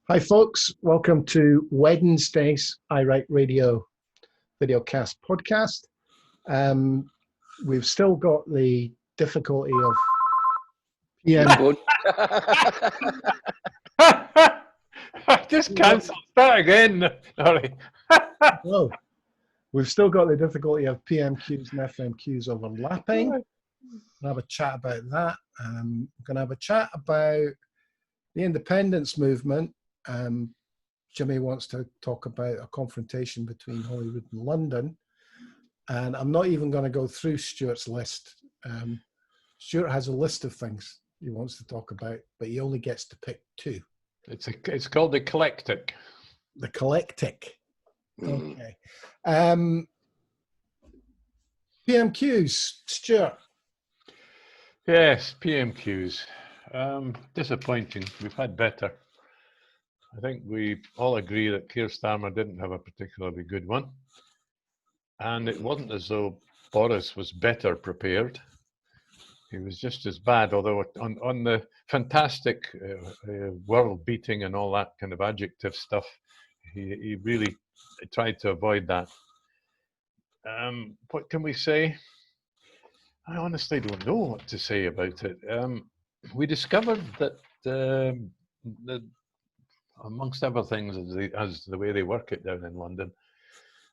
Hi, folks. Welcome to Wednesday's I Write Radio videocast podcast. We've still got the difficulty of PM. Just cancel. Start again. Sorry. Oh, we've still got the difficulty of PMQs and FMQs overlapping. We'll have a chat about that. We're going to have a chat about the independence movement. Jimmy wants to talk about a confrontation between Hollywood and London. And I'm not even going to go through Stuart's list. Stuart has a list of things he wants to talk about, but he only gets to pick two. It's called the eclectic. The eclectic. Okay. PMQs, Stuart. Yes, PMQs. Disappointing. We've had better. I think we all agree that Keir Starmer didn't have a particularly good one. And it wasn't as though Boris was better prepared. He was just as bad, although on the fantastic world-beating and all that kind of adjective stuff, he really tried to avoid that. What can we say? I honestly don't know what to say about it. We discovered that amongst other things, as the way they work it down in London,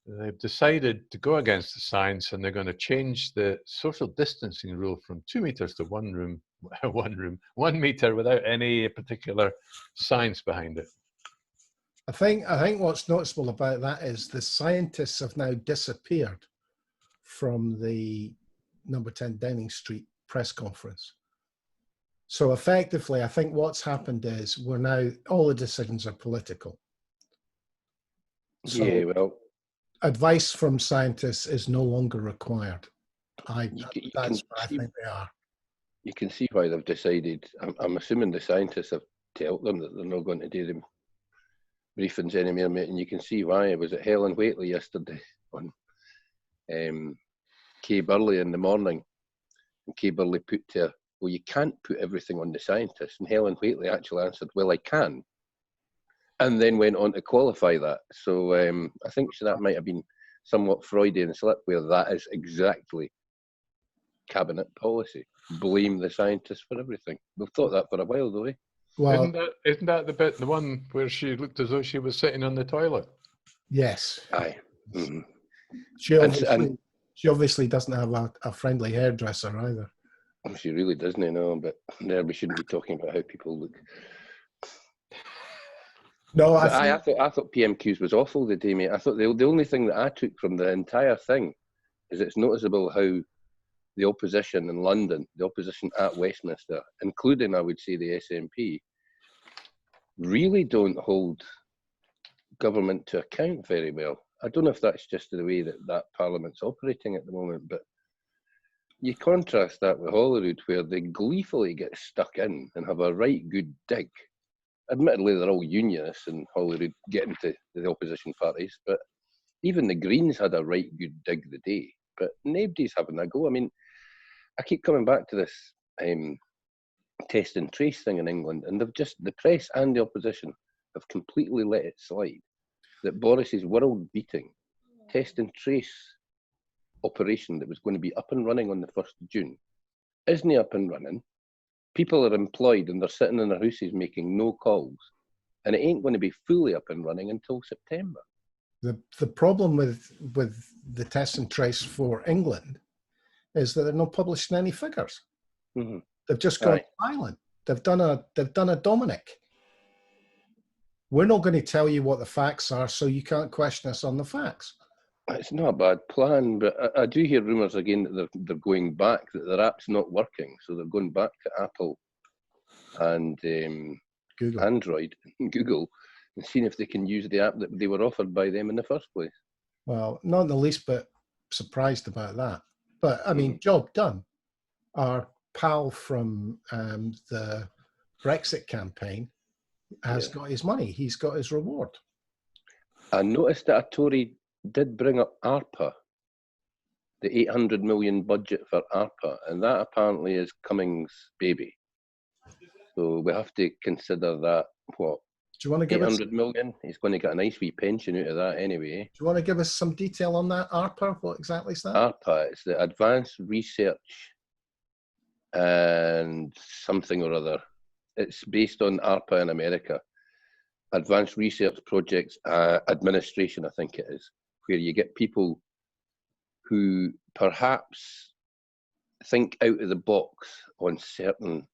they've decided to go against the science, and they're going to change the social distancing rule from 2 meters to 1 meter without any particular science behind it. I think what's noticeable about that is the scientists have now disappeared from the number 10 Downing Street press conference. So effectively, I think what's happened is we're now, all the decisions are political. So yeah, well, advice from scientists is no longer required. That's what I think they are. You can see why they've decided. I'm assuming the scientists have told them that they're not going to do them briefings anymore, mate, and you can see why. It was at Helen Whately yesterday on Kay Burley in the morning, and Kay Burley put to her, well, you can't put everything on the scientists. And Helen Whately actually answered, well, I can. And then went on to qualify that. So I think that might have been somewhat Freudian slip, where that is exactly cabinet policy. Blame the scientists for everything. We've thought that for a while, though, eh? Well, isn't that the one where she looked as though she was sitting on the toilet? Yes. Aye. Mm-hmm. She obviously doesn't have a friendly hairdresser either. She really doesn't know, but there we shouldn't be talking about how people look. No, I thought PMQs was awful the day, mate. I thought the only thing that I took from the entire thing is it's noticeable how the opposition in London, the opposition at Westminster, including, I would say, the SNP, really don't hold government to account very well. I don't know if that's just the way that Parliament's operating at the moment, but you contrast that with Holyrood, where they gleefully get stuck in and have a right good dig. Admittedly, they're all unionists in Holyrood getting to the opposition parties, but even the Greens had a right good dig the day. But nobody's having a go. I mean, I keep coming back to this test and trace thing in England, and the press and the opposition have completely let it slide. That Boris's world-beating test and trace operation that was going to be up and running on the 1st of June isn't up and running. People are employed and they're sitting in their houses making no calls, and it ain't going to be fully up and running until September. The problem with the test and trace for England is that they're not publishing any figures. Mm-hmm. They've just gone silent. They've done a Dominic. We're not going to tell you what the facts are, so you can't question us on the facts. It's not a bad plan, but I do hear rumours again that they're going back, that their app's not working, so they're going back to Apple and Google. Android and Google, and seeing if they can use the app that they were offered by them in the first place. Well, not in the least bit surprised about that. But, I mean, job done. Our pal from the Brexit campaign has got his money. He's got his reward. I noticed that a Tory did bring up ARPA, the 800 million budget for ARPA, and that apparently is Cummings' baby. So we have to consider that, Do you want to give us? 800 million. He's going to get a nice wee pension out of that anyway. Do you want to give us some detail on that, ARPA? What exactly is that? ARPA, it's the Advanced Research and something or other. It's based on ARPA in America. Advanced Research Projects Administration, I think it is, where you get people who perhaps think out of the box on certain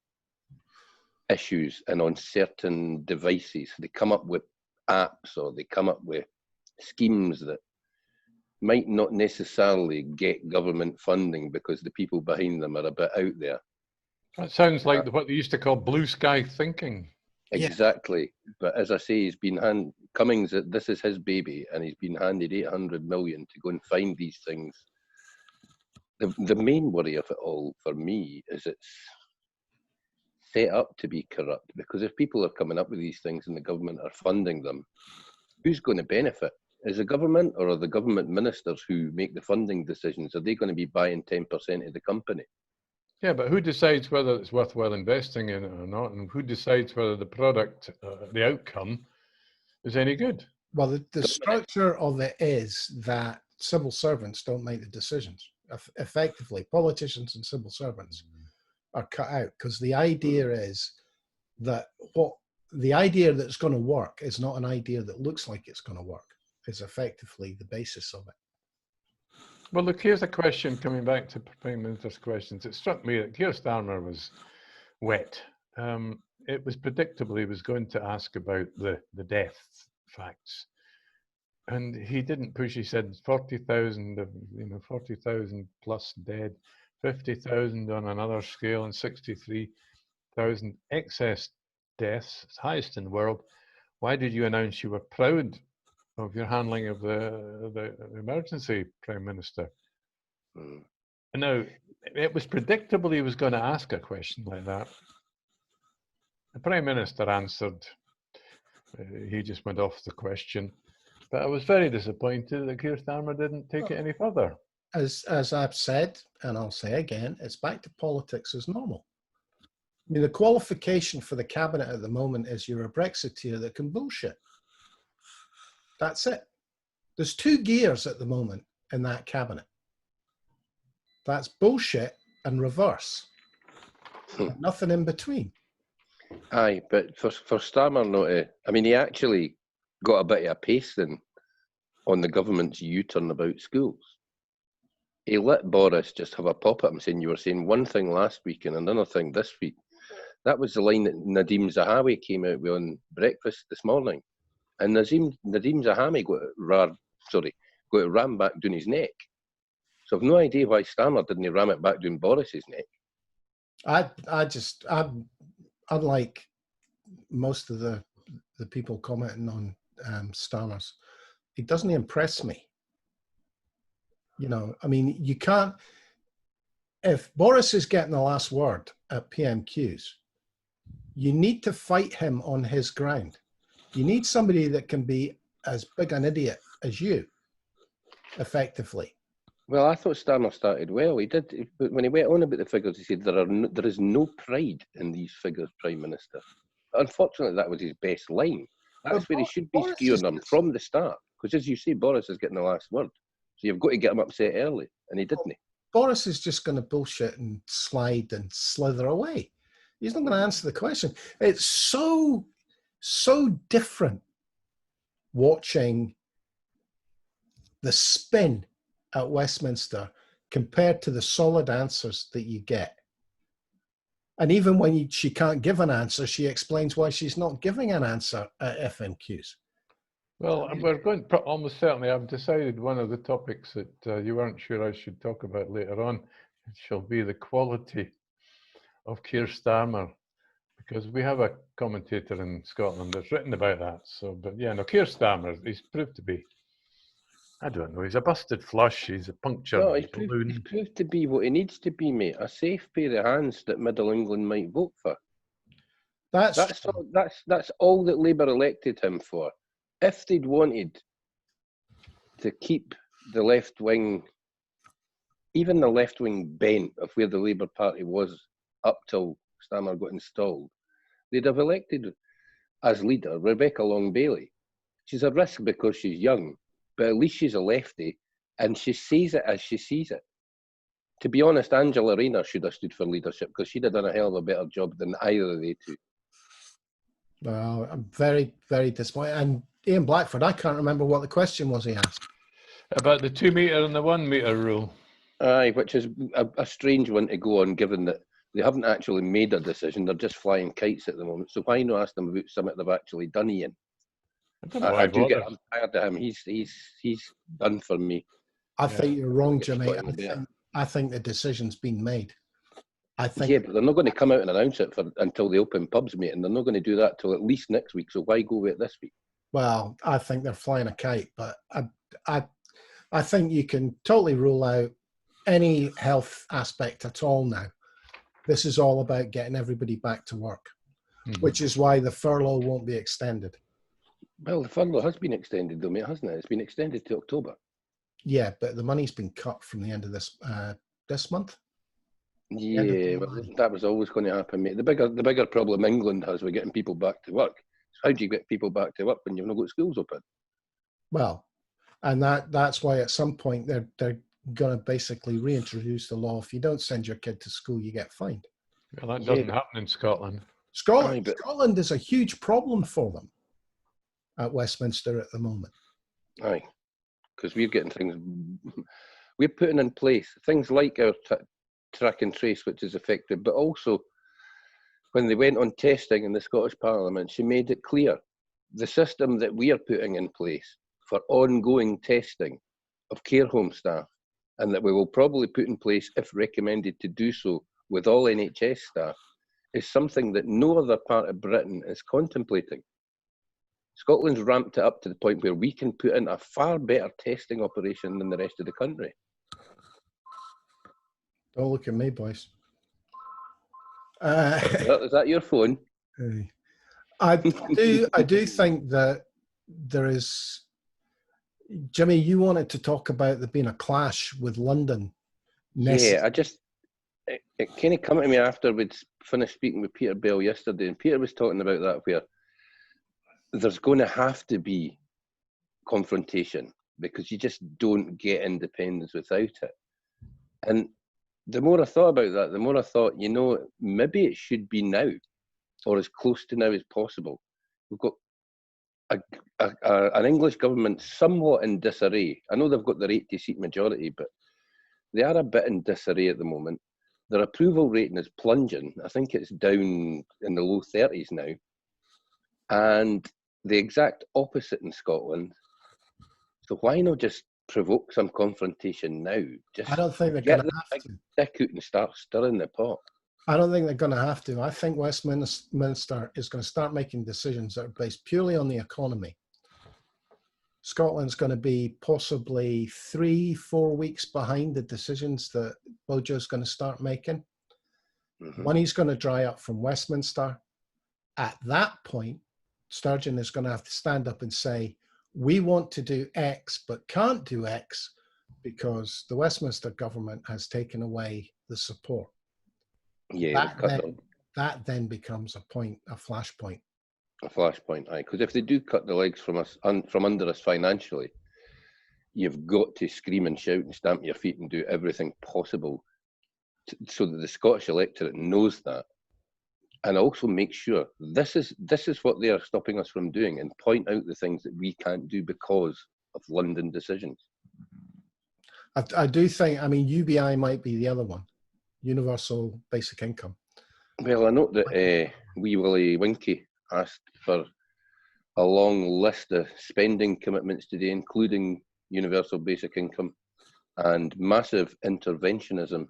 issues and on certain devices. They come up with apps or they come up with schemes that might not necessarily get government funding because the people behind them are a bit out there. That sounds like what they used to call blue sky thinking. Exactly. Yeah. But as I say, he's been Cummings, this is his baby, and he's been handed 800 million to go and find these things. The main worry of it all for me is it's set up to be corrupt, because if people are coming up with these things and the government are funding them, who's going to benefit? Is the government, or are the government ministers who make the funding decisions, are they going to be buying 10% of the company? Yeah, but who decides whether it's worthwhile investing in it or not? And who decides whether the product, the outcome, is any good? Well, the structure of it is that civil servants don't make the decisions. Effectively, politicians and civil servants are cut out, because the idea is that the idea that's going to work is not an idea that looks like it's going to work. Is effectively the basis of it. Well, look, here's a question coming back to Prime Minister's questions. It struck me that Keir Starmer was wet. It was predictable he was going to ask about the death facts. And he didn't push. He said 40,000 40,000 plus dead, 50,000 on another scale, and 63,000 excess deaths, highest in the world. Why did you announce you were proud of your handling of the emergency, Prime Minister? Now, it was predictable he was going to ask a question like that. The Prime Minister answered. He just went off the question. But I was very disappointed that Keir Starmer didn't take it any further. As I've said, and I'll say again, it's back to politics as normal. I mean, the qualification for the cabinet at the moment is you're a Brexiteer that can bullshit. That's it. There's two gears at the moment in that cabinet. That's bullshit and reverse. Nothing in between. Aye, but for Starmer not to, I mean, he actually got a bit of a pasting on the government's U-turn about schools. He let Boris just have a pop at him, saying you were saying one thing last week and another thing this week. That was the line that Nadeem Zahawi came out with on breakfast this morning. And Nadeem Zahawi got to ram back down his neck. So I've no idea why Starmer didn't ram it back down Boris's neck. I'm unlike most of the people commenting on Starmer's, it doesn't impress me. You know, I mean, you can't, if Boris is getting the last word at PMQs, you need to fight him on his ground. You need somebody that can be as big an idiot as you, effectively. Well, I thought Starmer started well. He did, but when he went on about the figures, he said there is no pride in these figures, Prime Minister. Unfortunately, that was his best line. That's where he should be skewing them from the start. Because as you say, Boris is getting the last word. So you've got to get him upset early, and he didn't. Boris is just going to bullshit and slide and slither away. He's not going to answer the question. It's so different watching the spin at Westminster compared to the solid answers that you get. And even when she can't give an answer, she explains why she's not giving an answer at FMQs. Well, we're going almost certainly. I've decided one of the topics that you weren't sure I should talk about later on shall be the quality of Keir Starmer, because we have a commentator in Scotland that's written about that. So, but yeah, no, Keir Starmer, he's proved to be, I don't know, he's a busted flush, he's a punctured balloon. He's proved to be what he needs to be, mate, a safe pair of hands that Middle England might vote for. That's all that Labour elected him for. If they'd wanted to keep the left wing, even the left wing bent of where the Labour Party was up till Starmer got installed, they'd have elected as leader, Rebecca Long-Bailey. She's a risk because she's young, but at least she's a lefty, and she sees it as she sees it. To be honest, Angela Rayner should have stood for leadership because she'd have done a hell of a better job than either of the two. Well, I'm very, very disappointed. And Ian Blackford, I can't remember what the question was he asked. About the 2 metre and the 1 metre rule. Aye, which is a strange one to go on, given that they haven't actually made a decision. They're just flying kites at the moment. So why not ask them about something they've actually done, Ian? I'm tired of him. He's done for me. I think you're wrong, Jimmy. I think the decision's been made. I think. Yeah, but they're not going to come out and announce it until they open pubs, mate, and they're not going to do that till at least next week. So why go with it this week? Well, I think they're flying a kite, but I think you can totally rule out any health aspect at all now. This is all about getting everybody back to work, which is why the furlough won't be extended. Well, the furlough has been extended, though, mate, hasn't it? It's been extended to October. Yeah, but the money's been cut from the end of this month. Yeah, well, that was always going to happen, mate. The bigger problem England has with getting people back to work. How do you get people back to work when you've not got schools open? Well, and that's why at some point they're going to basically reintroduce the law. If you don't send your kid to school, you get fined. Well, that doesn't happen in Scotland. Scotland is a huge problem for them at Westminster at the moment. Aye, because we're getting things, we're putting in place things like our track and trace, which is effective, but also when they went on testing in the Scottish Parliament, she made it clear the system that we are putting in place for ongoing testing of care home staff, and that we will probably put in place, if recommended to do so, with all NHS staff, is something that no other part of Britain is contemplating. Scotland's ramped it up to the point where we can put in a far better testing operation than the rest of the country. Don't look at me, boys. Is that your phone? I do think that there is. Jimmy, you wanted to talk about there being a clash with London. Yeah, it kind of came to me after we'd finished speaking with Peter Bell yesterday, and Peter was talking about that, where there's going to have to be confrontation because you just don't get independence without it. And the more I thought about that, the more I thought, maybe it should be now, or as close to now as possible. We've got an English government somewhat in disarray. I know they've got their 80-seat majority, but they are a bit in disarray at the moment. Their approval rating is plunging. I think it's down in the low 30s now. And the exact opposite in Scotland. So why not just provoke some confrontation now? I don't think they're going to have to. Stick out and start stirring the pot. I don't think they're going to have to. I think Westminster is going to start making decisions that are based purely on the economy. Scotland's going to be possibly 3-4 weeks behind the decisions that Bojo's going to start making. Money's going to dry up from Westminster. At that point, Sturgeon is going to have to stand up and say, we want to do X, but can't do X because the Westminster government has taken away the support. Yeah, that then becomes a flashpoint. A flashpoint, aye. Because if they do cut the legs from us, from under us financially, you've got to scream and shout and stamp your feet and do everything possible so that the Scottish electorate knows that, and also make sure this is what they are stopping us from doing, and point out the things that we can't do because of London decisions. I do think, UBI might be the other one. Universal Basic Income. Well, I note that Wee Willie Winkie asked for a long list of spending commitments today, including Universal Basic Income and massive interventionism.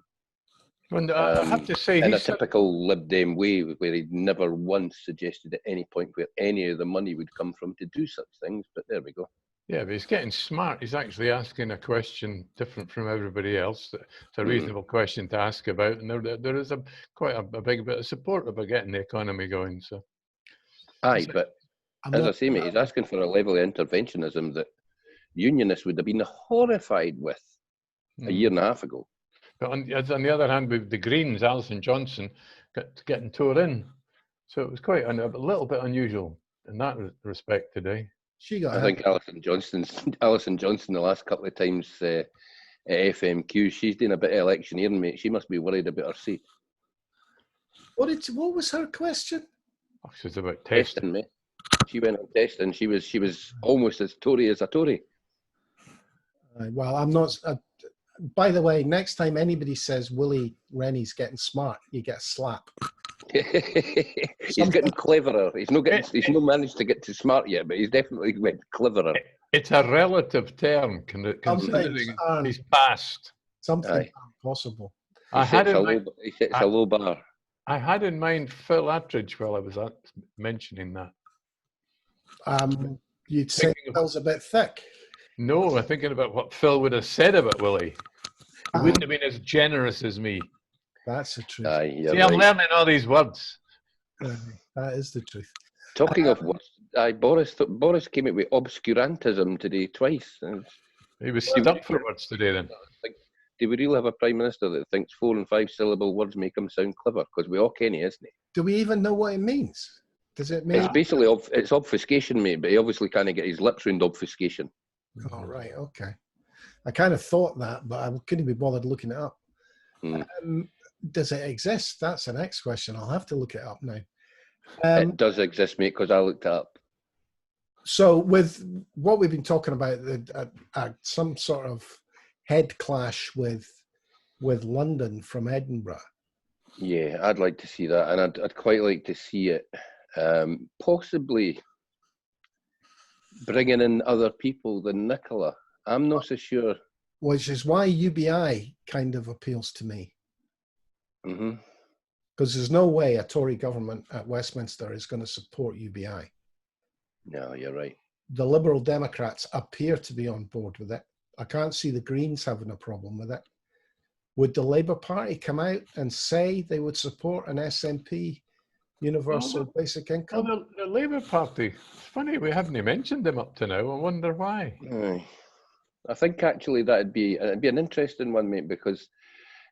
And I have to say, in a typical Lib Dem way, where he never once suggested at any point where any of the money would come from to do such things. But there we go. Yeah, but he's getting smart. He's actually asking a question different from everybody else. It's a reasonable question to ask about, and there is quite a big bit of support about getting the economy going. So, aye, but as I say, mate, he's asking for a level of interventionism that unionists would have been horrified with a year and a half ago. But on the other hand, with the Greens, Alison Johnson getting tore in, so it was quite a little bit unusual. in that respect today. She got. I think Alison Johnson, the last couple of times at FMQ, she's doing a bit of electioneering, mate. She must be worried about her seat. What was her question? Oh, she's about testing. Mate. She went on testing. She was almost as Tory as a Tory. Well, I'm not. By the way, next time anybody says Willie Rennie's getting smart, you get a slap. He's getting cleverer. He's not managed to get to smart yet, but he's definitely went cleverer. It's a relative term, considering he's passed. Something possible. He sets a low bar. I had in mind Phil Attridge while I was mentioning that. You'd say Phil's a bit thick. No, I'm thinking about what Phil would have said about Willie. He wouldn't have been as generous as me. That's the truth. See, I'm learning all these words. That is the truth. Talking of words, Boris came out with obscurantism today twice. He was stuck for words today then. Do we really have a Prime Minister that thinks 4 and 5 syllable words make him sound clever? Because we all can, isn't he? Do we even know what it means? Does it mean? It's basically it's obfuscation, mate, but he obviously can't get his lips round obfuscation. Oh, right, okay. I kind of thought that, but I couldn't be bothered looking it up. Does it exist? That's the next question. I'll have to look it up now. It does exist, mate, because I looked it up. So with what we've been talking about, some sort of head clash with London from Edinburgh. Yeah, I'd like to see that, and I'd quite like to see it possibly bringing in other people than Nicola. I'm not so sure. Which is why UBI kind of appeals to me. Because there's no way a Tory government at Westminster is going to support UBI. No, you're right. The Liberal Democrats appear to be on board with it. I can't see the Greens having a problem with it. Would the Labour Party come out and say they would support an SNP universal basic income? Well, the Labour Party, it's funny we haven't mentioned them up to now. I wonder why. I think actually it'd be an interesting one, mate, because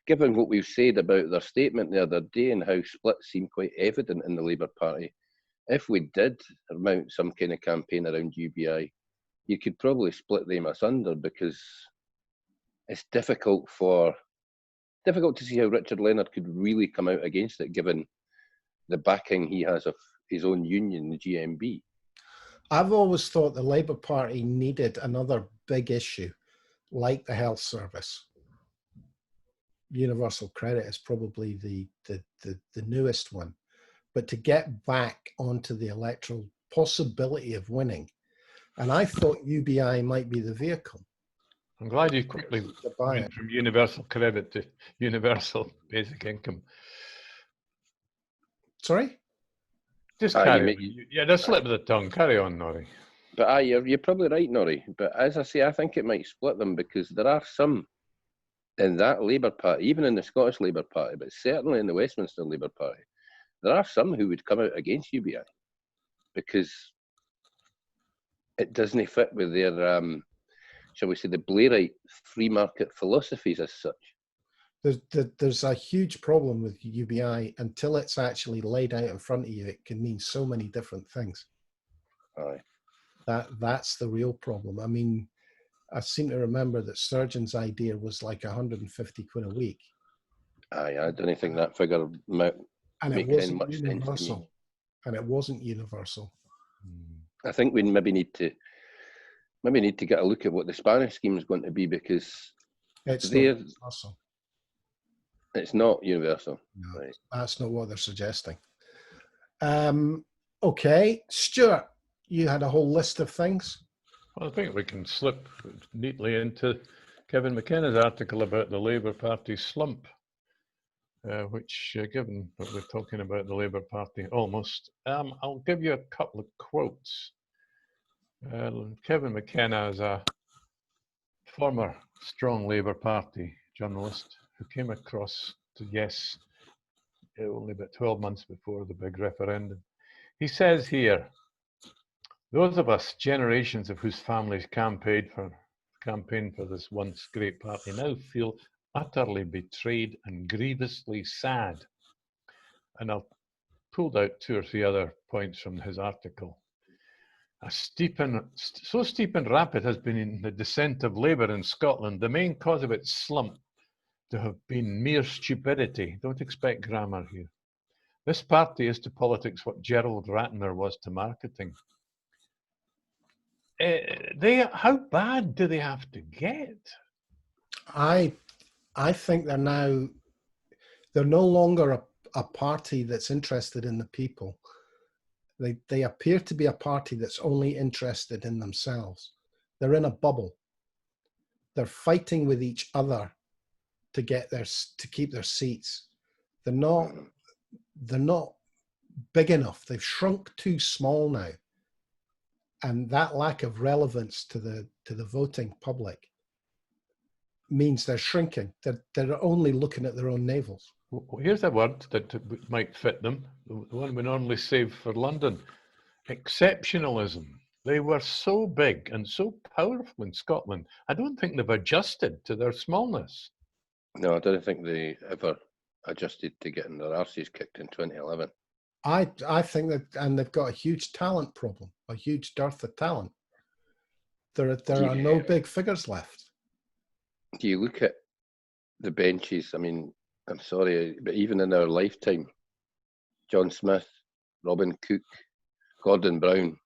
given what we've said about their statement the other day and how splits seem quite evident in the Labour Party, if we did mount some kind of campaign around UBI, you could probably split them asunder, because it's difficult to see how Richard Leonard could really come out against it, given the backing he has of his own union, the GMB. I've always thought the Labour Party needed another big issue, like the health service. Universal credit is probably the newest one. But to get back onto the electoral possibility of winning, and I thought UBI might be the vehicle. I'm glad you quickly went from universal credit to universal basic income. Sorry? Just carry on. Yeah, the slip of the tongue. Carry on, Norrie. But you're probably right, Norrie. But as I say, I think it might split them, because there are some in that Labour Party, even in the Scottish Labour Party, but certainly in the Westminster Labour Party, there are some who would come out against UBI because it doesn't fit with their, shall we say, the Blairite free market philosophies as such. There's a huge problem with UBI. Until it's actually laid out in front of you, it can mean so many different things. Aye. That's the real problem. I mean, I seem to remember that Sturgeon's idea was like 150 quid a week. Aye, I don't think that figure might make any much sense to me. And it wasn't universal. I think we maybe need to get a look at what the Spanish scheme is going to be, because it's not universal. It's not universal. No, right. That's not what they're suggesting. Okay, Stuart, you had a whole list of things. Well, I think we can slip neatly into Kevin McKenna's article about the Labour Party slump, which, given what we're talking about the Labour Party almost, I'll give you a couple of quotes. Kevin McKenna is a former strong Labour Party journalist who came across to Yes only about 12 months before the big referendum. He says here, those of us, generations of whose families campaigned for this once great party, now feel utterly betrayed and grievously sad. And I've pulled out 2 or 3 other points from his article. so steep and rapid has been in the descent of Labour in Scotland, the main cause of its slump to have been mere stupidity. Don't expect grammar here. This party is to politics what Gerald Ratner was to marketing. How bad do they have to get? I think they're no longer a party that's interested in the people. They appear to be a party that's only interested in themselves. They're in a bubble. They're fighting with each other to keep their seats. They're not big enough. They've shrunk too small now. And that lack of relevance to the voting public means they're shrinking. They're only looking at their own navels. Well, here's a word that might fit them, the one we normally save for London. Exceptionalism. They were so big and so powerful in Scotland. I don't think they've adjusted to their smallness. No, I don't think they ever adjusted to getting their arses kicked in 2011. I think that, and they've got a huge talent problem, a huge dearth of talent. There are no big figures left. Do you look at the benches? I mean, I'm sorry, but even in our lifetime, John Smith, Robin Cook, Gordon Brown.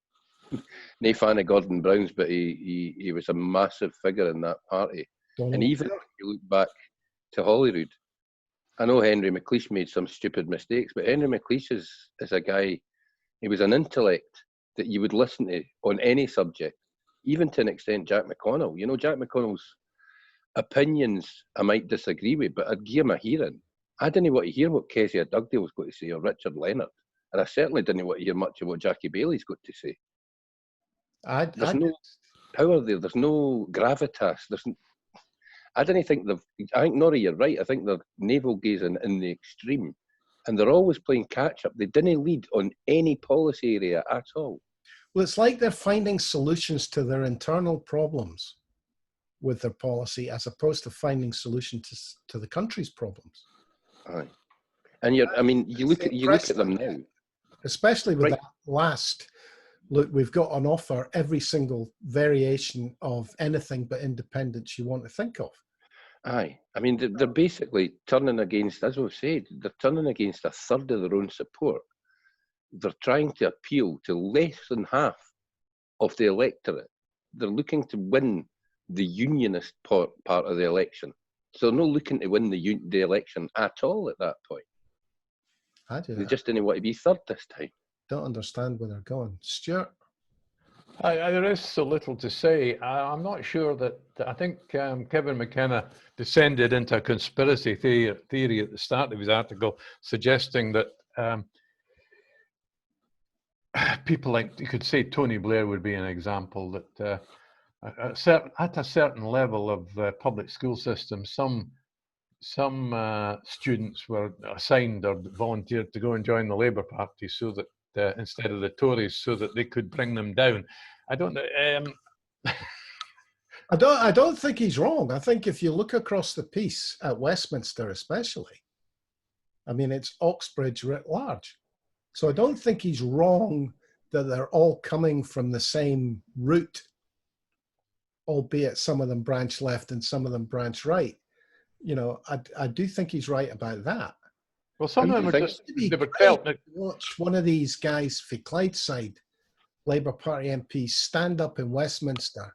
No fan of Gordon Brown's, but he was a massive figure in that party. And even if you look back to Holyrood, I know Henry McLeish made some stupid mistakes, but Henry McLeish is a guy, he was an intellect that you would listen to on any subject, even to an extent Jack McConnell. You know, Jack McConnell's opinions I might disagree with, but I'd give him a hearing. I didn't want to hear what Kezia Dugdale was going to say or Richard Leonard, and I certainly didn't want to hear much of what Jackie Bailey's got to say. There's no power there. There's no gravitas. I think Norrie, you're right. I think they're navel gazing in the extreme, and they're always playing catch up. They didn't lead on any policy area at all. Well, it's like they're finding solutions to their internal problems with their policy, as opposed to finding solutions to the country's problems. Aye, and you look at them now, especially with that last. Look, we've got on offer every single variation of anything but independence you want to think of. Aye. I mean, they're basically turning against, as we've said, they're turning against a third of their own support. They're trying to appeal to less than half of the electorate. They're looking to win the unionist part of the election. So they're not looking to win the election at all at that point. They just didn't want to be third this time. Don't understand where they're going. Stewart? There is so little to say. I'm not sure that, I think Kevin McKenna descended into a conspiracy theory at the start of his article, suggesting that people like, you could say Tony Blair would be an example, that at a certain level of public school system, some students were assigned or volunteered to go and join the Labour Party so that instead of the Tories, so that they could bring them down. I don't know. I don't think he's wrong. I think if you look across the piece at Westminster, especially, I mean, it's Oxbridge writ large. So I don't think he's wrong that they're all coming from the same route, albeit some of them branch left and some of them branch right. You know, I do think he's right about that. Well, some of them are just, they were felt. Watch one of these guys for Clydeside Labour Party MPs stand up in Westminster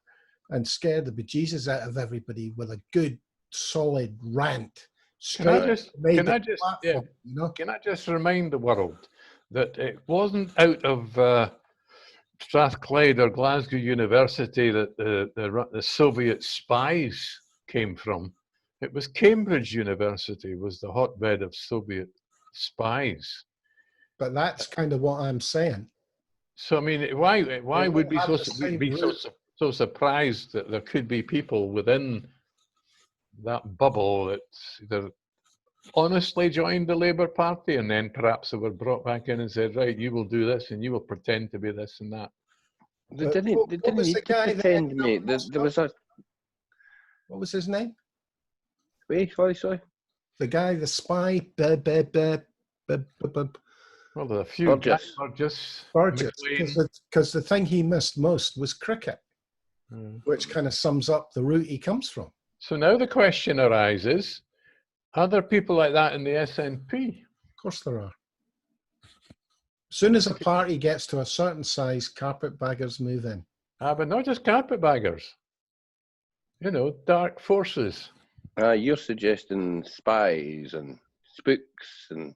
and scare the bejesus out of everybody with a good, solid rant. Can I just remind the world that it wasn't out of Strathclyde or Glasgow University that the Soviet spies came from. It was Cambridge University was the hotbed of Soviet spies. But that's kind of what I'm saying. So I mean, why would we be so surprised that there could be people within that bubble that either honestly joined the Labour Party and then perhaps they were brought back in and said, right, you will do this and you will pretend to be this and that. They didn't need to pretend, mate. There was a... What was his name? Wait, sorry. The guy, the spy, Well, there's a few. Burgess. Burgess. Because the thing he missed most was cricket, which kind of sums up the route he comes from. So now the question arises, are there people like that in the SNP? Of course there are. As soon as a party gets to a certain size, carpetbaggers move in. But not just carpetbaggers. You know, dark forces. You're suggesting spies and spooks, and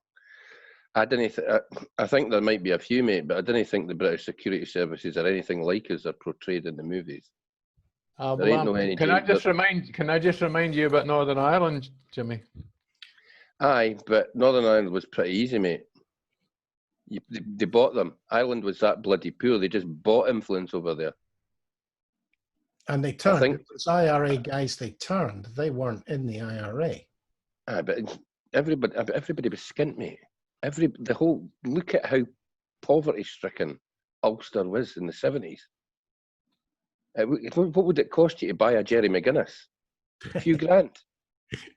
I think there might be a few, mate, but I don't think the British security services are anything like as they're portrayed in the movies. Can I just remind you about Northern Ireland, Jimmy? Aye, but Northern Ireland was pretty easy, mate. They bought them. Ireland was that bloody poor. They just bought influence over there. And they turned. It was IRA guys they turned. They weren't in the IRA. Aye, but everybody was skint, mate. Look at how poverty-stricken Ulster was in the 70s. What would it cost you to buy a Jerry McGuinness? A few grand.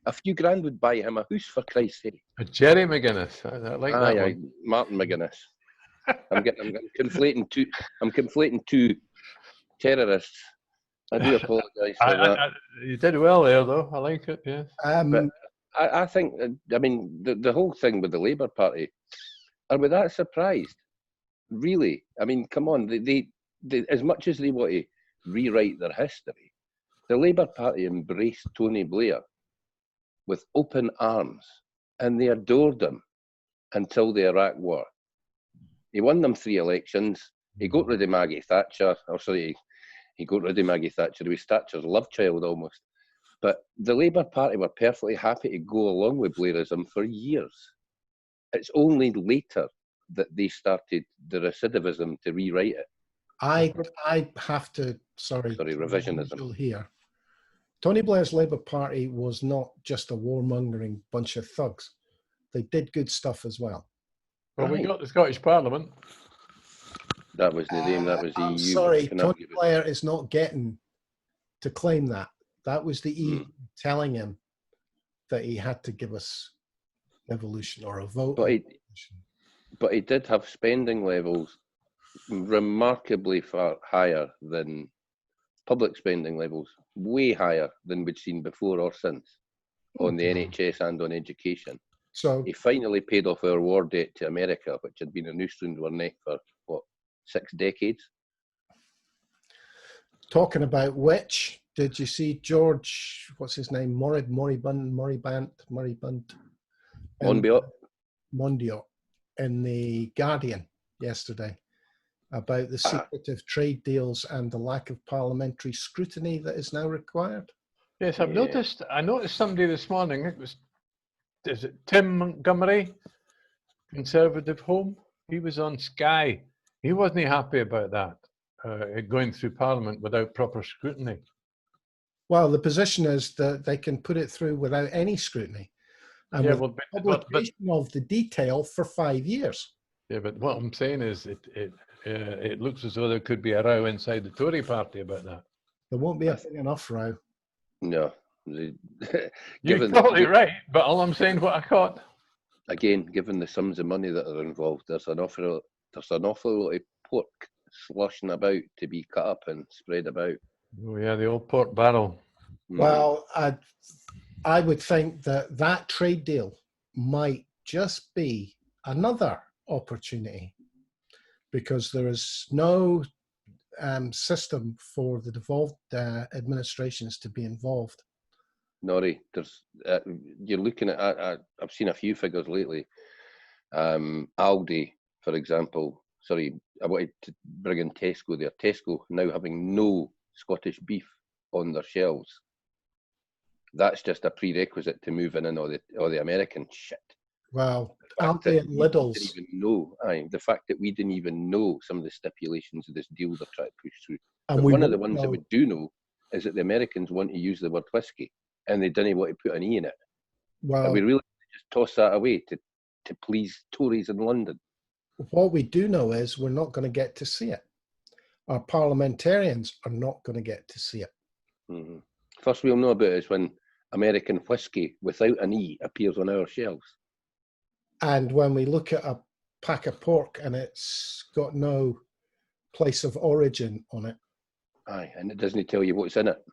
A few grand would buy him a house, for Christ's sake. A Jerry McGuinness. I like that one. Martin McGuinness. I'm conflating two terrorists. I do apologise for that. You did well there, though. I like it. Yeah. But I think, I mean, the whole thing with the Labour Party, are we that surprised? Really? I mean, come on. They as much as they want to rewrite their history, the Labour Party embraced Tony Blair with open arms, and they adored him until the Iraq War. He won them 3 elections. He got rid of Maggie Thatcher. He got rid of Maggie Thatcher. He was Thatcher's love child almost. But the Labour Party were perfectly happy to go along with Blairism for years. It's only later that they started the recidivism to rewrite it. I have to, sorry revisionism here. Tony Blair's Labour Party was not just a warmongering bunch of thugs. They did good stuff as well. Well, we got the Scottish Parliament. That was the name. That was the EU. Sorry, Tony Blair is not getting to claim that. That was the EU telling him that he had to give us evolution or a vote. But he did have spending levels remarkably far higher than public spending levels, way higher than we'd seen before or since on the NHS and on education. So he finally paid off our war debt to America, which had been a noose round our neck for, 6 decades? Talking about which, did you see George, what's his name, Moribund Monbiot in the Guardian yesterday about the secretive trade deals and the lack of parliamentary scrutiny that is now required? Yes, I noticed somebody this morning, is it Tim Montgomery, Conservative Home? He was on Sky. He wasn't happy about that, going through Parliament without proper scrutiny. Well, the position is that they can put it through without any scrutiny. And publication of the detail for 5 years. Yeah, but what I'm saying is it looks as though there could be a row inside the Tory party about that. There won't be a big enough row. No. You're totally right, but all I'm saying what I caught. Again, given the sums of money that are involved, there's an awful lot of pork sloshing about to be cut up and spread about. Oh yeah, the old pork barrel. Well, I would think that trade deal might just be another opportunity, because there is no system for the devolved administrations to be involved. Norrie, you're looking at, I've seen a few figures lately. Aldi, for example, sorry, I wanted to bring in Tesco there. Tesco now having no Scottish beef on their shelves. That's just a prerequisite to moving in all the American shit. Well, Aldi and Lidl's. Didn't even know. The fact that we didn't even know some of the stipulations of this deal they're trying to push through. And one of the ones that we do know is that the Americans want to use the word whiskey, and they didn't want to put an E in it. Well, and we really just toss that away to please Tories in London. What we do know is we're not going to get to see it. Our parliamentarians are not going to get to see it. Mm-hmm. First we'll know about it is when American whiskey without an E appears on our shelves. And when we look at a pack of pork and it's got no place of origin on it. Aye, and it doesn't tell you what's in it.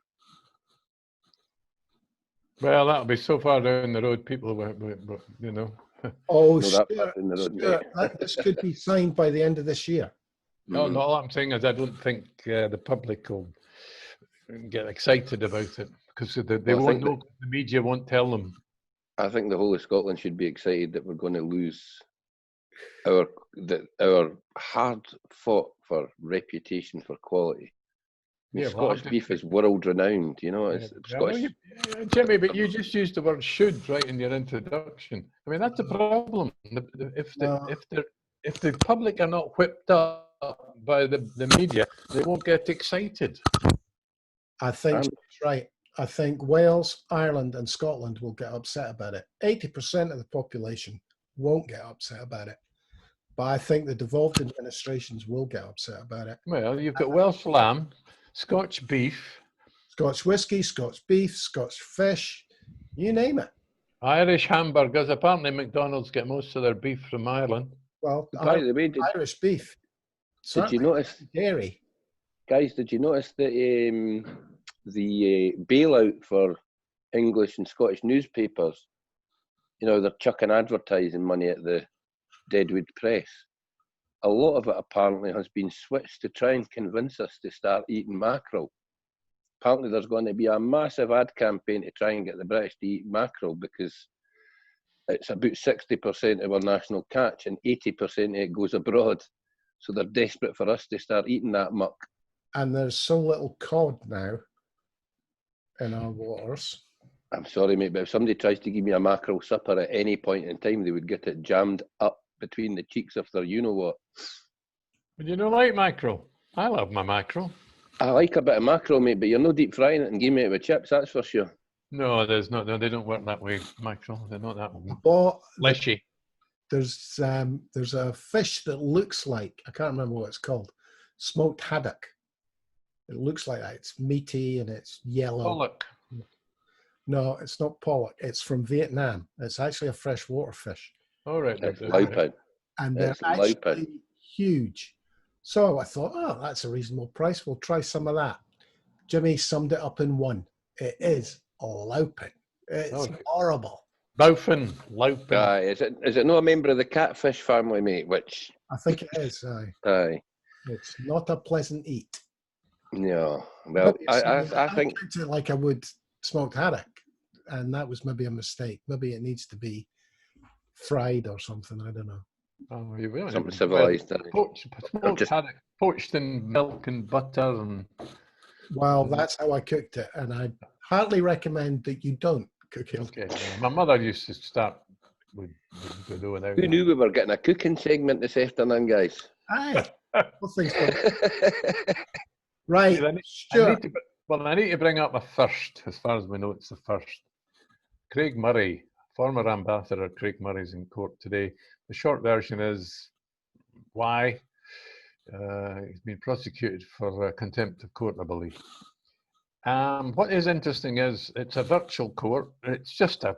Well, that'll be so far down the road, people will, you know. Oh, No, that Stuart, part in the road, Stuart, this could be signed by the end of this year. No, no, all I'm saying is I don't think the public will get excited about it because they Well, won't know. The media won't tell them. I think the whole of Scotland should be excited that we're going to lose our hard fought for reputation for quality. I mean, Yeah, well, Scottish beef is world renowned, you know. It's Scottish. Jimmy, but you just used the word "should" right in your introduction. I mean, that's the problem. If the public are not whipped up by the media, they won't get excited. I think she's right. I think Wales, Ireland, and Scotland will get upset about it. 80% of the population won't get upset about it. But I think the devolved administrations will get upset about it. Well, you've got Welsh lamb, Scotch beef, Scotch whiskey, Scotch beef, Scotch fish, you name it. Irish hamburgers. Apparently, McDonald's get most of their beef from Ireland. Well, By the way, Irish beef. did you notice, dairy? guys? Did you notice that the bailout for English and Scottish newspapers? You know, they're chucking advertising money at the Deadwood Press. A lot of it apparently has been switched to try and convince us to start eating mackerel. Apparently there's going to be a massive ad campaign to try and get the British to eat mackerel because it's about 60% of our national catch and 80% of it goes abroad. So they're desperate for us to start eating that muck. And there's so little cod now in our waters. I'm sorry, mate, but if somebody tries to give me a mackerel supper at any point in time, they would get it jammed up between the cheeks of their you-know-what. But you don't like mackerel? I love my mackerel. I like a bit of mackerel, mate, but you're no deep frying it and giving it with chips, that's for sure. No, there's not. No, they don't work that way, mackerel. They're not that fleshy. There's a fish that looks like, I can't remember what it's called, smoked haddock. It looks like that. It's meaty and it's yellow. Pollock. No, it's not pollock. It's from Vietnam. It's actually a freshwater fish. All right. It's laupin. And they're actually huge. So I thought, oh, that's a reasonable price. We'll try some of that. Jimmy summed it up in one. It is laupin. It's horrible. Laupin. Is it not a member of the catfish family, mate? Which I think it is. Aye. It's not a pleasant eat. No. Well, I think treat it like I would smoked haddock, and that was maybe a mistake. Maybe it needs to be fried or something. I don't know. Oh, you will. Something civilized. Poached in milk and butter and. Well, that's how I cooked it, and I hardly recommend that you don't cook it. Okay. My mother used to start with doing that. Who knew we were getting a cooking segment this afternoon, guys? Aye. Well, things right. I need to bring up a first, as far as we know it's the first. Craig Murray, former ambassador Craig Murray's in court today. The short version is why he's been prosecuted for contempt of court, I believe. What is interesting is it's a virtual court. It's just a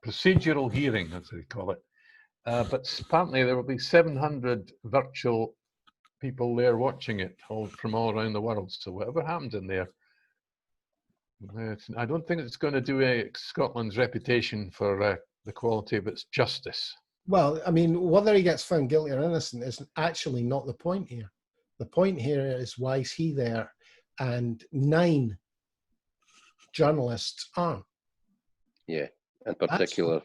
procedural hearing, as they call it. But apparently there will be 700 virtual people there watching it from all around the world. So whatever happens in there, I don't think it's going to do Scotland's reputation for the quality of its justice. Well, I mean, whether he gets found guilty or innocent is actually not the point here. The point here is why is he there and 9 journalists aren't? Yeah, in particular.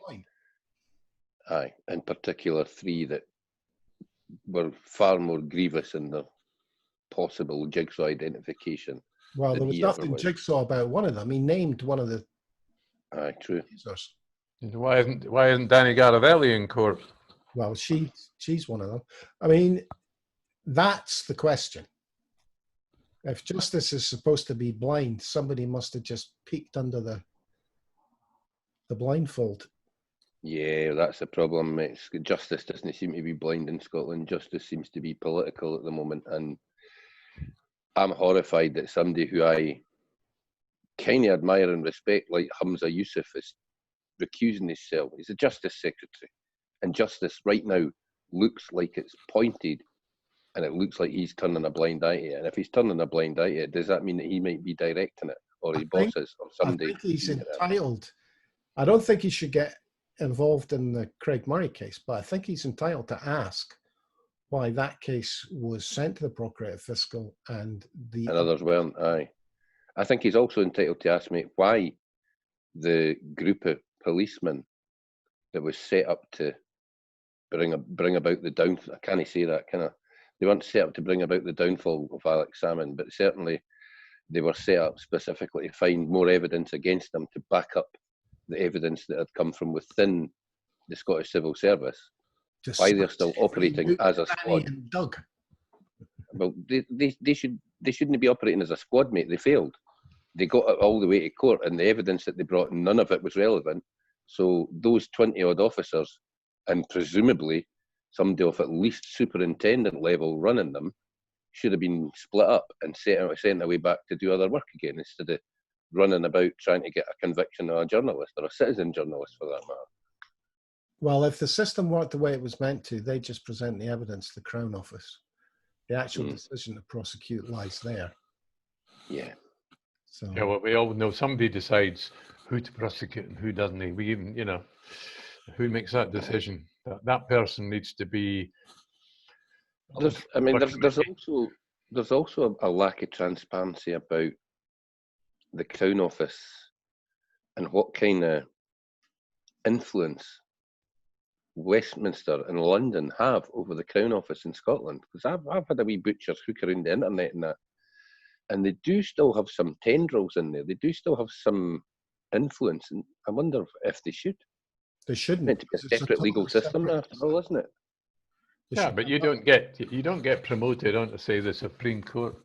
Aye, in particular 3 that were far more grievous in their possible jigsaw identification. Well, there was nothing jigsaw about one of them. He named one of the. Aye, true. Users. Why isn't Danny Garavelli in court? Well, she's one of them. I mean, that's the question. If justice is supposed to be blind, somebody must have just peeked under the blindfold. Yeah, that's the problem. Justice doesn't seem to be blind in Scotland. Justice seems to be political at the moment, and I'm horrified that somebody who I kind of admire and respect, like Hamza Yusuf, is recusing himself. He's the Justice Secretary. And justice right now looks like it's pointed, and it looks like he's turning a blind eye to it. And if he's turning a blind eye to it, does that mean that he might be directing it, or his bosses, or somebody? I think he's entitled. I don't think he should get involved in the Craig Murray case, but I think he's entitled to ask why that case was sent to the Procurator Fiscal and others weren't. Aye, I think he's also entitled to ask me why the group of policemen that was set up to bring about the downfall. I can't say that, kind of. They weren't set up to bring about the downfall of Alex Salmond, but certainly they were set up specifically to find more evidence against them to back up the evidence that had come from within the Scottish Civil Service. Why they're still operating as a squad? Doug. Well, they shouldn't be operating as a squad, mate. They failed. They got it all the way to court, and the evidence that they brought, none of it was relevant. So those 20-odd officers, and presumably somebody of at least superintendent level running them, should have been split up and sent away back to do other work again, instead of running about trying to get a conviction of a journalist, or a citizen journalist for that matter. Well, if the system worked the way it was meant to, they just present the evidence to the Crown Office. The actual decision to prosecute lies there. Yeah. So. Yeah, well, we all know somebody decides who to prosecute and who doesn't. We even, you know, who makes that decision? That person needs to be. There's also a lack of transparency about the Crown Office and what kind of influence Westminster and London have over the Crown Office in Scotland. Because I've had a wee butcher's hook around the internet and that, and they do still have some tendrils in there. They do still have some influence, and I wonder if they should. They shouldn't. It's meant to be a separate legal system after all, isn't it? Yeah, but you don't get promoted onto, say, the Supreme Court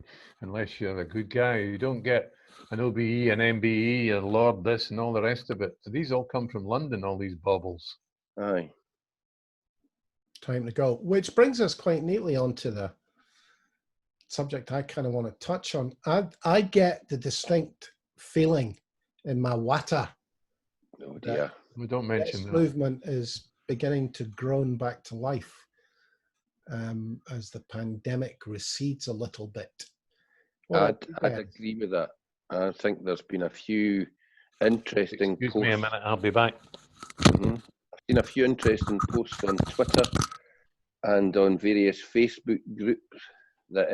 unless you're a good guy. You don't get an OBE, an MBE, a Lord this and all the rest of it. So these all come from London, all these baubles. Aye. Time to go. Which brings us quite neatly onto the subject I kind of want to touch on. I get the distinct feeling in my water. Oh dear. We don't mention that. Movement is beginning to groan back to life as the pandemic recedes a little bit. I'd agree with that. I think there's been a few interesting Excuse posts. me a minute, I'll be back. I've seen a few interesting posts on Twitter and on various Facebook groups that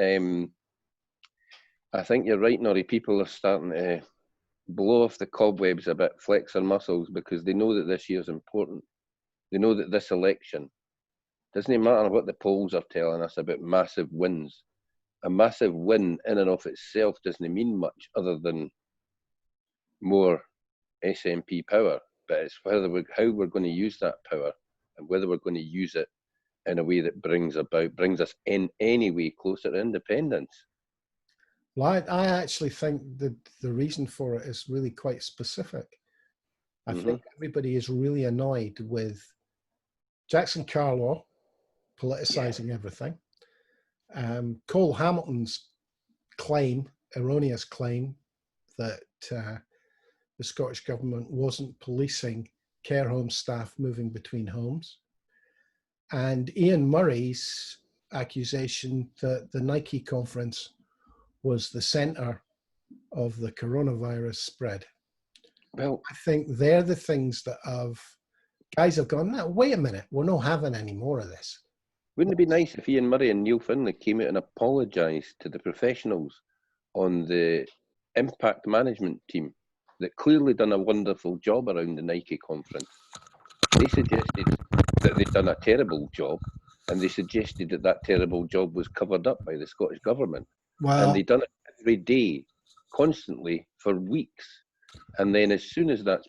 I think you're right, Norrie. People are starting to blow off the cobwebs a bit, flex their muscles, because they know that this year's important. They know that this election, doesn't matter what the polls are telling us about massive wins. A massive win in and of itself doesn't mean much other than more SNP power. But it's how we're going to use that power, and whether we're going to use it in a way that brings us in any way closer to independence. Well, I actually think that the reason for it is really quite specific. I think everybody is really annoyed with Jackson Carlaw politicising everything. Cole Hamilton's erroneous claim that the Scottish Government wasn't policing care home staff moving between homes. And Ian Murray's accusation that the Nike conference was the centre of the coronavirus spread. Well, I think they're the things that guys have gone, no, wait a minute, we're not having any more of this. Wouldn't it be nice if Ian Murray and Neil Findlay came out and apologised to the professionals on the impact management team that clearly done a wonderful job around the Nike conference? They suggested that they'd done a terrible job, and they suggested that that terrible job was covered up by the Scottish Government. Well, and they'd done it every day, constantly, for weeks. And then as soon as that's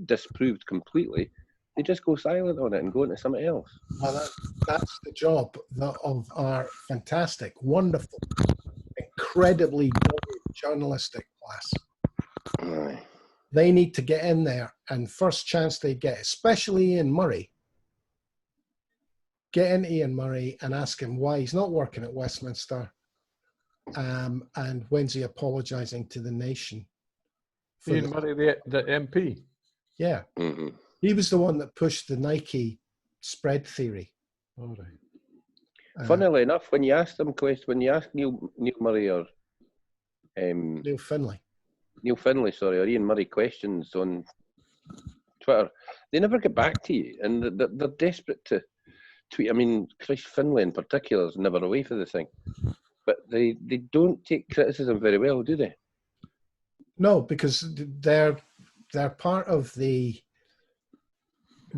disproved completely, they just go silent on it and go into something else. Well, that's the job of our fantastic, wonderful, incredibly journalistic class. Aye. They need to get in there, and first chance they get, especially Ian Murray, get in Ian Murray and ask him why he's not working at Westminster, and when's he apologising to the nation. Ian Murray, the MP? Yeah. He was the one that pushed the Nike spread theory. All right. Funnily enough, when you ask them questions, when you ask Neil Murray or Neil Finlay. Neil Finlay, sorry, or Ian Murray questions on Twitter, they never get back to you, and they're desperate to tweet. I mean, Chris Finlay in particular is never away for the thing, but they don't take criticism very well, do they? No, because they're part of the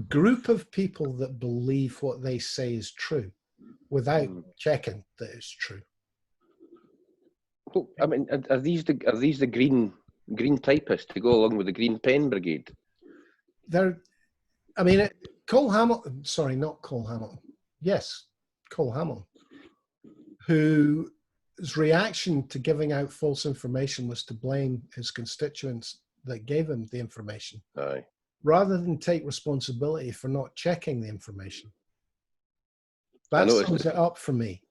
group of people that believe what they say is true without checking that it's true. Well, I mean, are these the green typists to go along with the Green Pen Brigade? Cole Hamilton, sorry, not Cole Hamilton. Yes, Cole Hamilton, whose reaction to giving out false information was to blame his constituents that gave him the information. Aye. Rather than take responsibility for not checking the information. That sums it up for me.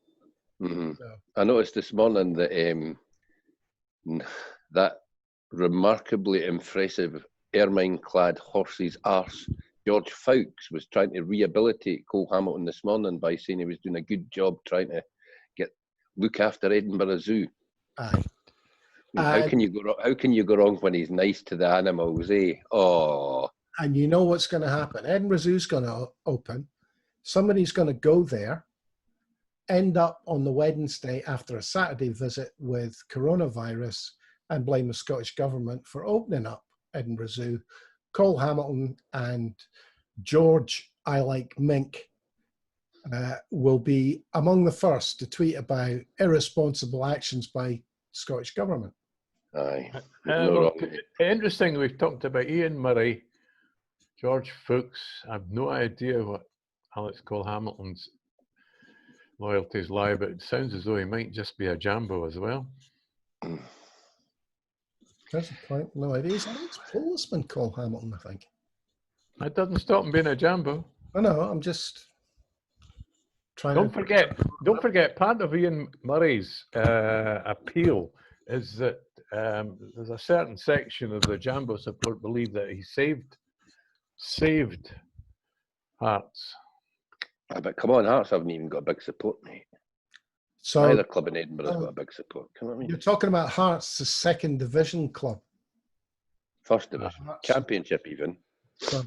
Mm-hmm. So. I noticed this morning that that remarkably impressive ermine-clad horse's arse, George Fawkes, was trying to rehabilitate Cole Hamilton this morning by saying he was doing a good job trying to look after Edinburgh Zoo. Aye. How can you go wrong when he's nice to the animals, eh? Oh. And you know what's going to happen. Edinburgh Zoo's going to open. Somebody's going to go there, end up on the Wednesday after a Saturday visit with coronavirus and blame the Scottish government for opening up Edinburgh Zoo. Cole Hamilton and George, I like Mink, will be among the first to tweet about irresponsible actions by Scottish government. Aye. Interesting, we've talked about Ian Murray, George Fawkes. I've no idea what Alex Cole Hamilton's loyalties lie, but it sounds as though he might just be a Jambo as well. There's a point. No idea. He's an ex-policeman, Cole Hamilton, I think. That doesn't stop him being a Jambo. I know, I'm just trying Don't forget, part of Ian Murray's appeal is that there's a certain section of the Jambo support believe that he saved Hearts. But come on, Hearts haven't even got a big support, mate. So neither club in Edinburgh's got a big support. You're talking about Hearts, the second division club. First division, championship even. Sorry.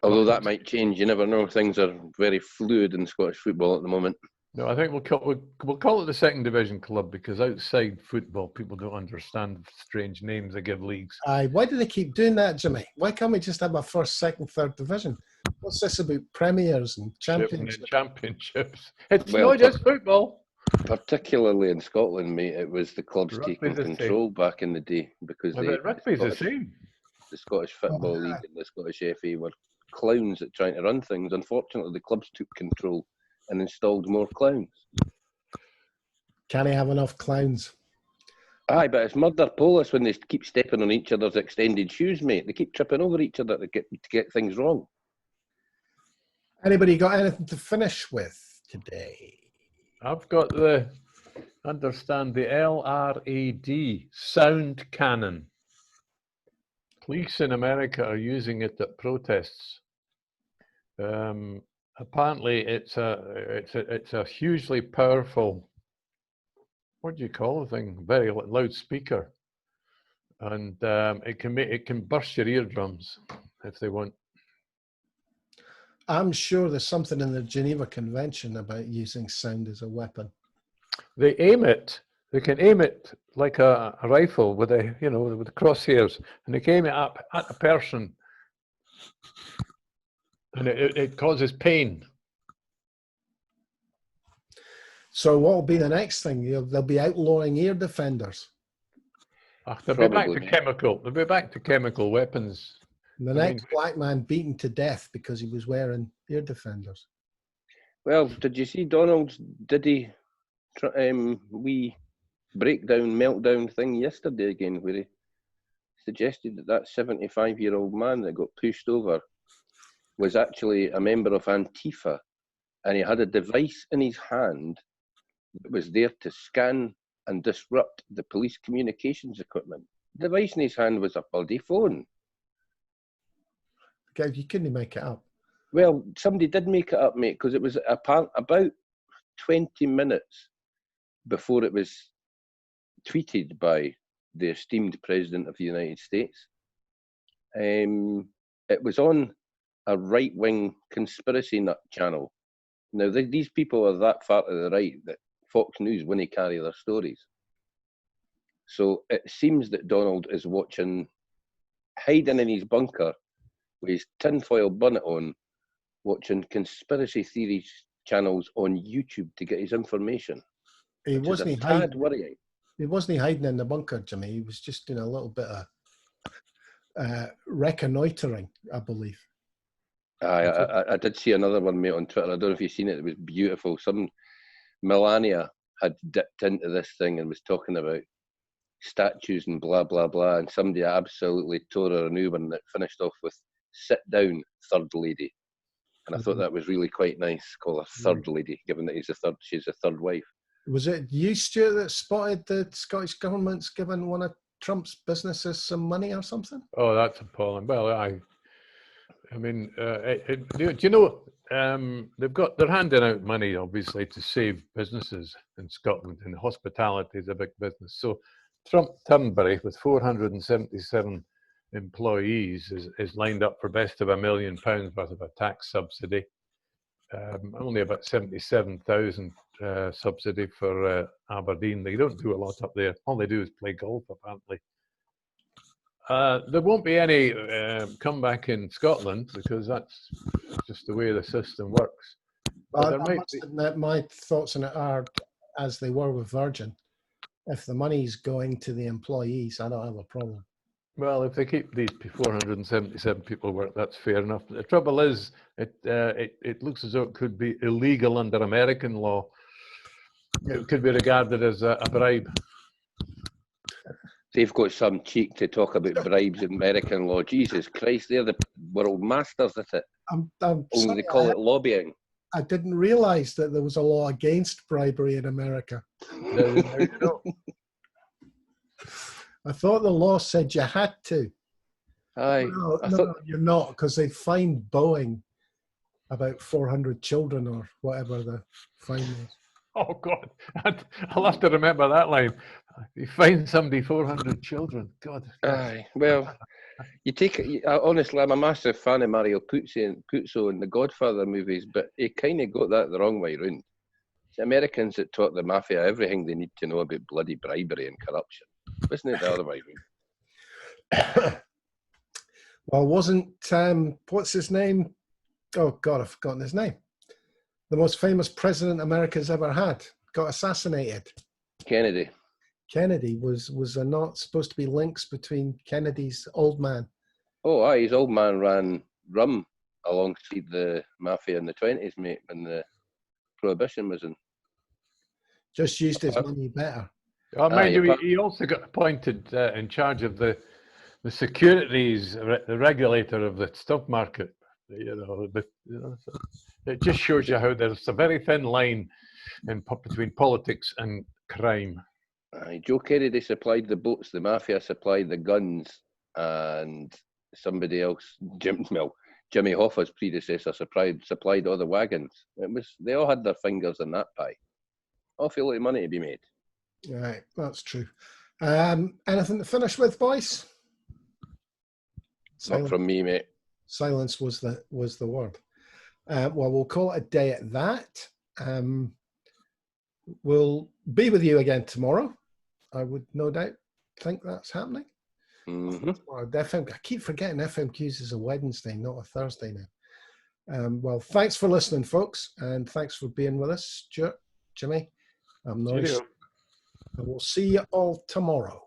Although that might change, you never know. Things are very fluid in Scottish football at the moment. No, I think we'll call it the second division club because outside football, people don't understand the strange names they give leagues. Aye, why do they keep doing that, Jimmy? Why can't we just have a first, second, third division? What's this about premiers and championships? It's not just football. Particularly in Scotland, mate, it was the clubs taking control back in the day because rugby's the same. The Scottish Football League and the Scottish FA were clowns at trying to run things. Unfortunately, the clubs took control and installed more clowns. Can he have enough clowns? Aye, but it's murder police when they keep stepping on each other's extended shoes, mate. They keep tripping over each other to get things wrong. Anybody got anything to finish with today? I've got the LRAD sound cannon. Police in America are using it at protests. Apparently, it's a hugely powerful, what do you call the thing? Very loud speaker, and it can burst your eardrums if they want. I'm sure there's something in the Geneva Convention about using sound as a weapon. They can aim it like a rifle with with the crosshairs, and they can aim it up at a person, and it causes pain. So what will be the next thing? They'll be outlawing ear defenders. They'll be back to chemical. They'll be back to chemical weapons. The next black man beaten to death because he was wearing ear defenders. Well, did you see Donald's wee meltdown thing yesterday again, where he suggested that 75-year-old man that got pushed over was actually a member of Antifa, and he had a device in his hand that was there to scan and disrupt the police communications equipment. The device in his hand was a bloody phone. You couldn't make it up. Well, somebody did make it up, mate, because it was about 20 minutes before it was tweeted by the esteemed President of the United States. It was on a right-wing conspiracy nut channel. Now, these people are that far to the right that Fox News wouldn't carry their stories. So it seems that Donald is watching, hiding in his bunker with his tinfoil bonnet on, watching conspiracy theories channels on YouTube to get his information. He wasn't hiding. Worrying. He wasn't hiding in the bunker, Jimmy. He was just doing a little bit of reconnoitering, I believe. I did see another one, mate, on Twitter. I don't know if you've seen it. It was beautiful. Some Melania had dipped into this thing and was talking about statues and blah, blah, blah. And somebody absolutely tore her a new one that finished off with "Sit down, third lady." And I thought that was really quite nice. Call her third lady, given that she's a third wife. Was it you, Stuart, that spotted the Scottish government's giving one of Trump's businesses some money or something? Oh, that's appalling. Well, I mean, do you know, they're handing out money, obviously, to save businesses in Scotland, and hospitality is a big business. So Trump Turnberry, with 477 employees, is lined up for best of £1 million worth of a tax subsidy. Only about 77,000 subsidy for Aberdeen. They don't do a lot up there. All they do is play golf, apparently. There won't be any comeback in Scotland because that's just the way the system works. But I must admit, my thoughts on it are as they were with Virgin. If the money's going to the employees, I don't have a problem. Well, if they keep these 477 people work, that's fair enough. But the trouble is, it looks as though it could be illegal under American law. It could be regarded as a bribe. They've got some cheek to talk about bribes in American law. Jesus Christ, they're the world masters at it. Only they call it lobbying. I didn't realise that there was a law against bribery in America. There you go. I thought the law said you had to. Aye. No, you're not, because they fined Boeing about 400 children or whatever the fine was. Oh, God. I'll have to remember that line. You find somebody 400 children. God. Aye. Well, you take it. Honestly, I'm a massive fan of Mario Puzo in the Godfather movies, but he kind of got that the wrong way round. It's the Americans that taught the mafia everything they need to know about bloody bribery and corruption. Isn't it the other way round? Well, wasn't, what's his name? Oh, God, I've forgotten his name. The most famous president America's ever had got assassinated. Kennedy. Kennedy was there not supposed to be links between Kennedy's old man? Oh, aye, his old man ran rum alongside the mafia in the 20s, mate, when the prohibition was in. Just used his money better. Mind you, he also got appointed in charge of the securities, the regulator of the stock market. So it just shows you how there's a very thin line between politics and crime. Joe Kennedy supplied the boats, the mafia supplied the guns, and somebody else, Jimmy Hoffa's predecessor, supplied all the wagons. They all had their fingers in that pie. Awful lot of money to be made. Right, that's true. Anything to finish with, boys? Not from me, mate. Silence was the word. Well, we'll call it a day at that. We'll be with you again tomorrow. I would no doubt think that's happening. Mm-hmm. I keep forgetting FMQs is a Wednesday, not a Thursday now. Well, thanks for listening, folks, and thanks for being with us, Stuart, Jimmy. I'm Norrie. And we'll see you all tomorrow.